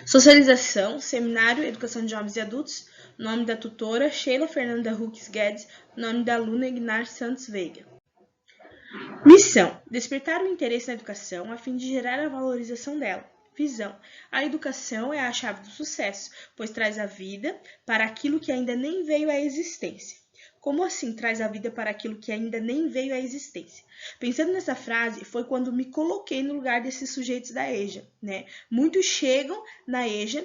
Socialização, Seminário, Educação de Jovens e Adultos, nome da tutora, Sheila Fernanda Hux Guedes, nome da aluna, Ignar Santos Veiga. Missão, despertar o interesse na educação a fim de gerar a valorização dela. Visão, a educação é a chave do sucesso, pois traz a vida para aquilo que ainda nem veio à existência. Como assim traz a vida para aquilo que ainda nem veio à existência? Pensando nessa frase, foi quando me coloquei no lugar desses sujeitos da EJA, né? Muitos chegam na EJA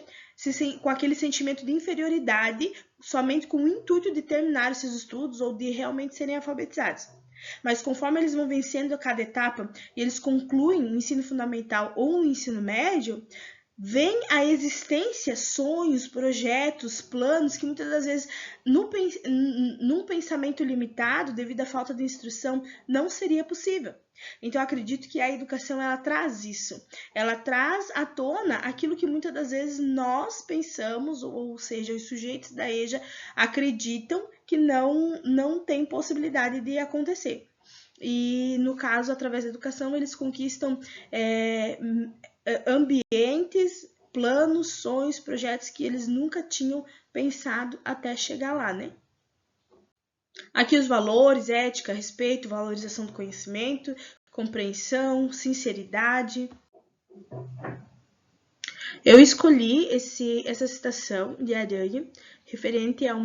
com aquele sentimento de inferioridade, somente com o intuito de terminar os seus estudos ou de realmente serem alfabetizados. Mas conforme eles vão vencendo a cada etapa e eles concluem o ensino fundamental ou o ensino médio, vem a existência sonhos, projetos, planos que muitas das vezes num pensamento limitado, devido à falta de instrução, não seria possível. Então, eu acredito que a educação, ela traz isso. Ela traz à tona aquilo que muitas das vezes nós pensamos, ou seja, os sujeitos da EJA acreditam que não tem possibilidade de acontecer. E, no caso, através da educação, eles conquistam ambientes, planos, sonhos, projetos que eles nunca tinham pensado até chegar lá, né? Aqui os valores, ética, respeito, valorização do conhecimento, compreensão, sinceridade. Eu escolhi essa citação de Aranha, referente a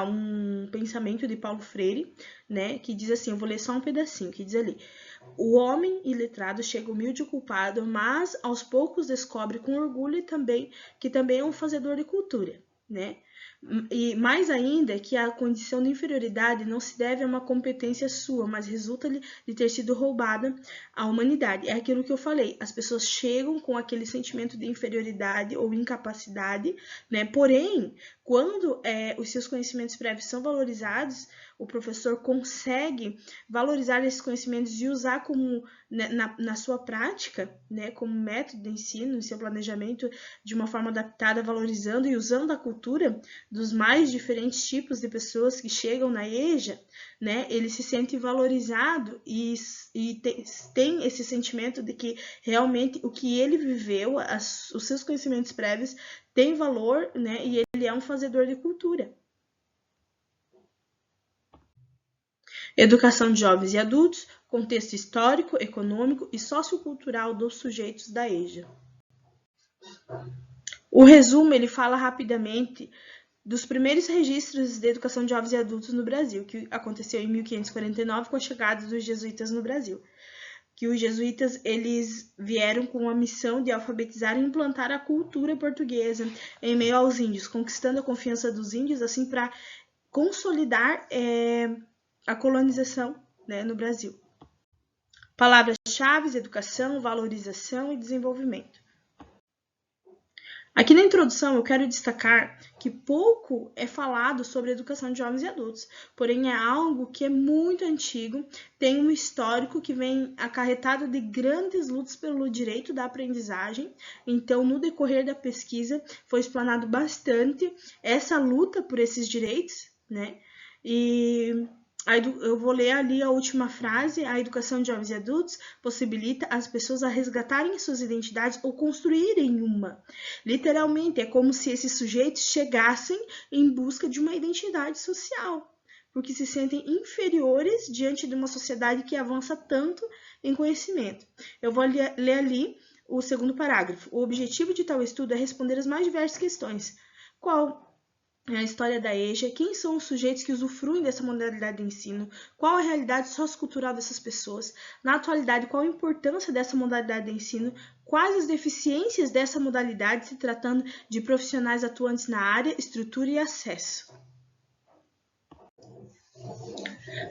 um pensamento de Paulo Freire, né, que diz assim, eu vou ler só um pedacinho, que diz ali: o homem iletrado chega humilde e culpado, mas aos poucos descobre com orgulho que também é um fazedor de cultura, né? E mais ainda que a condição de inferioridade não se deve a uma competência sua, mas resulta de ter sido roubada à humanidade. É aquilo que eu falei, as pessoas chegam com aquele sentimento de inferioridade ou incapacidade, né? Porém, quando os seus conhecimentos prévios são valorizados, o professor consegue valorizar esses conhecimentos e usar como, né, na sua prática, né, como método de ensino, em seu planejamento, de uma forma adaptada, valorizando e usando a cultura dos mais diferentes tipos de pessoas que chegam na EJA, né, ele se sente valorizado e tem esse sentimento de que realmente o que ele viveu, os seus conhecimentos prévios, tem valor, né, e ele é um fazedor de cultura. Educação de jovens e adultos, contexto histórico, econômico e sociocultural dos sujeitos da EJA. O resumo, ele fala rapidamente dos primeiros registros de educação de jovens e adultos no Brasil, que aconteceu em 1549 com a chegada dos jesuítas no Brasil. Que os jesuítas, eles vieram com a missão de alfabetizar e implantar a cultura portuguesa em meio aos índios, conquistando a confiança dos índios, assim, para consolidar a colonização, né, no Brasil. Palavras-chave: educação, valorização e desenvolvimento. Aqui na introdução eu quero destacar que pouco é falado sobre a educação de jovens e adultos, porém é algo que é muito antigo, tem um histórico que vem acarretado de grandes lutas pelo direito da aprendizagem. Então, no decorrer da pesquisa, foi explanado bastante essa luta por esses direitos, né? E eu vou ler ali a última frase: a educação de jovens e adultos possibilita as pessoas a resgatarem suas identidades ou construírem uma. Literalmente, é como se esses sujeitos chegassem em busca de uma identidade social, porque se sentem inferiores diante de uma sociedade que avança tanto em conhecimento. Eu vou ler ali o segundo parágrafo. O objetivo de tal estudo é responder as mais diversas questões. Qual a história da EJA, quem são os sujeitos que usufruem dessa modalidade de ensino, qual a realidade sociocultural dessas pessoas, na atualidade, qual a importância dessa modalidade de ensino, quais as deficiências dessa modalidade, se tratando de profissionais atuantes na área, estrutura e acesso.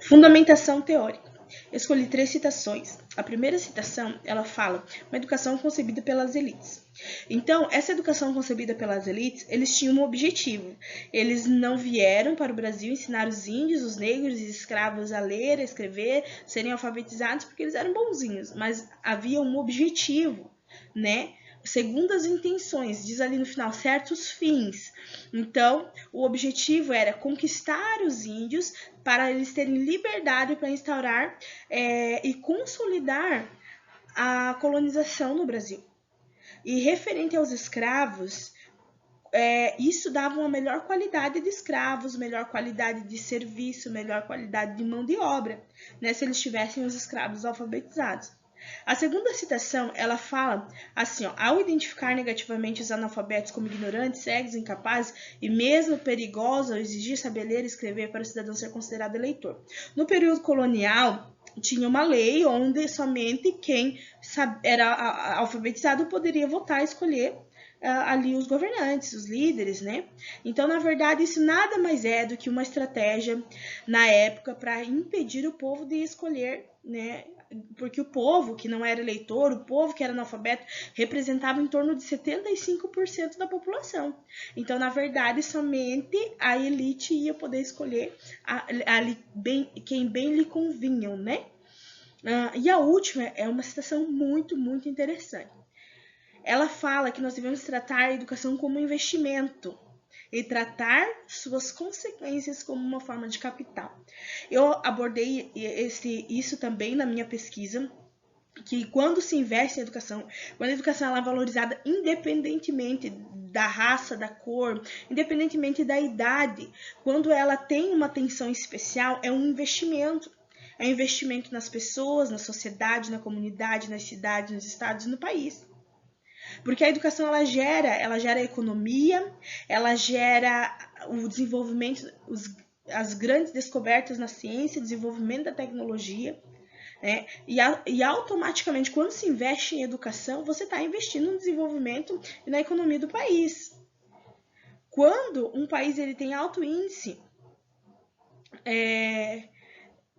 Fundamentação teórica. Escolhi 3 citações. A primeira citação, ela fala: uma educação concebida pelas elites. Então, essa educação concebida pelas elites, eles tinham um objetivo. Eles não vieram para o Brasil ensinar os índios, os negros e escravos a ler, a escrever, serem alfabetizados porque eles eram bonzinhos, mas havia um objetivo, né? Segundo as intenções, diz ali no final, certos fins. Então, o objetivo era conquistar os índios para eles terem liberdade para instaurar e consolidar a colonização no Brasil. E referente aos escravos, isso dava uma melhor qualidade de escravos, melhor qualidade de serviço, melhor qualidade de mão de obra, né, se eles tivessem os escravos alfabetizados. A segunda citação, ela fala assim, ó, ao identificar negativamente os analfabetos como ignorantes, cegos, incapazes e mesmo perigosos ao exigir saber ler e escrever para o cidadão ser considerado eleitor. No período colonial, tinha uma lei onde somente quem era alfabetizado poderia votar e escolher ali os governantes, os líderes, né? Então, na verdade, isso nada mais é do que uma estratégia na época para impedir o povo de escolher, né? Porque o povo que não era eleitor, o povo que era analfabeto, representava em torno de 75% da população. Então, na verdade, somente a elite ia poder escolher quem bem lhe convinham, né? E a última é uma citação muito, muito interessante. Ela fala que nós devemos tratar a educação como um investimento e tratar suas consequências como uma forma de capital. Eu abordei isso também na minha pesquisa, que quando se investe em educação, quando a educação ela é valorizada independentemente da raça, da cor, independentemente da idade, quando ela tem uma atenção especial, é um investimento. É um investimento nas pessoas, na sociedade, na comunidade, nas cidades, nos estados e no país. Porque a educação ela gera economia, ela gera o desenvolvimento, as grandes descobertas na ciência, desenvolvimento da tecnologia, né? E automaticamente, quando se investe em educação, você está investindo no desenvolvimento e na economia do país. Quando um país ele tem alto índice,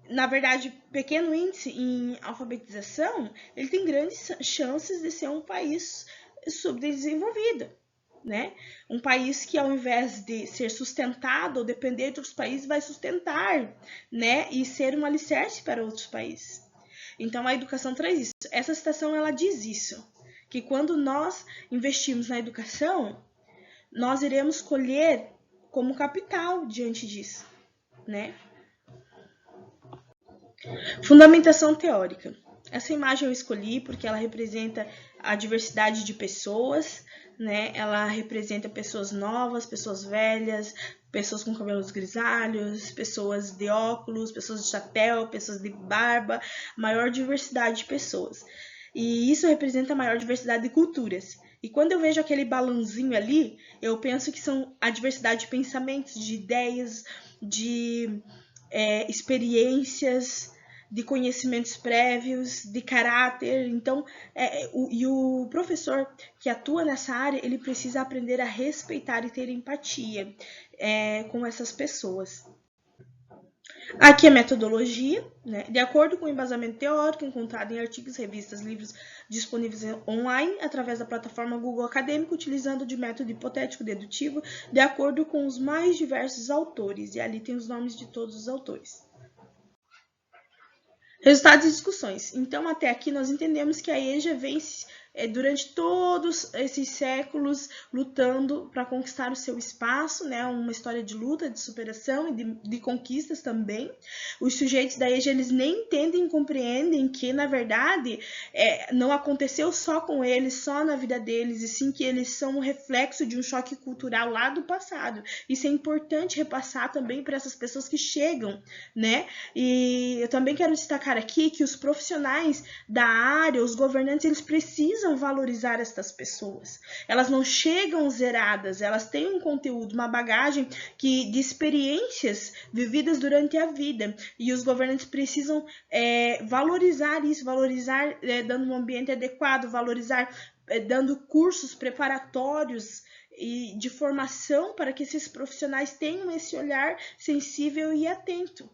na verdade, pequeno índice em alfabetização, ele tem grandes chances de ser um país subdesenvolvido, né? Um país que, ao invés de ser sustentado ou depender de outros países, vai sustentar, né? E ser um alicerce para outros países. Então, a educação traz isso. Essa citação, ela diz isso, que quando nós investimos na educação, nós iremos colher como capital diante disso, né? Fundamentação teórica. Essa imagem eu escolhi porque ela representa a diversidade de pessoas, né? Ela representa pessoas novas, pessoas velhas, pessoas com cabelos grisalhos, pessoas de óculos, pessoas de chapéu, pessoas de barba, maior diversidade de pessoas. E isso representa a maior diversidade de culturas. E quando eu vejo aquele balãozinho ali, eu penso que são a diversidade de pensamentos, de ideias, de experiências, de conhecimentos prévios, de caráter. Então, o professor que atua nessa área, ele precisa aprender a respeitar e ter empatia com essas pessoas. Aqui a metodologia, né? De acordo com o embasamento teórico encontrado em artigos, revistas, livros disponíveis online, através da plataforma Google Acadêmico, utilizando de método hipotético dedutivo, de acordo com os mais diversos autores. E ali tem os nomes de todos os autores. Resultados e discussões. Então, até aqui nós entendemos que a EJA vem durante todos esses séculos lutando para conquistar o seu espaço, né? Uma história de luta, de superação e de conquistas também. Os sujeitos da EJA, eles nem entendem e compreendem que, na verdade, não aconteceu só com eles, só na vida deles, e sim que eles são um reflexo de um choque cultural lá do passado. Isso é importante repassar também para essas pessoas que chegam, né? E eu também quero destacar aqui que os profissionais da área, os governantes, eles precisam valorizar estas pessoas. Elas não chegam zeradas, elas têm um conteúdo, uma bagagem de experiências vividas durante a vida. E os governantes precisam valorizar isso, valorizar dando um ambiente adequado, valorizar dando cursos preparatórios e de formação para que esses profissionais tenham esse olhar sensível e atento,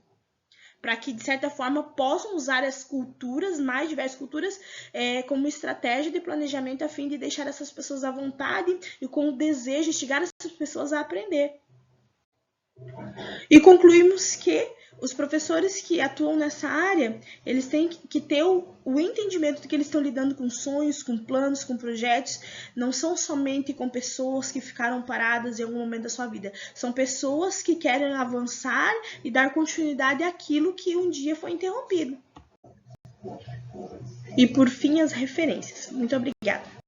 para que, de certa forma, possam usar as culturas, mais diversas culturas, como estratégia de planejamento a fim de deixar essas pessoas à vontade e com o desejo de instigar essas pessoas a aprender. E concluímos que os professores que atuam nessa área, eles têm que ter o entendimento de que eles estão lidando com sonhos, com planos, com projetos, não são somente com pessoas que ficaram paradas em algum momento da sua vida, são pessoas que querem avançar e dar continuidade àquilo que um dia foi interrompido. E por fim, as referências. Muito obrigada.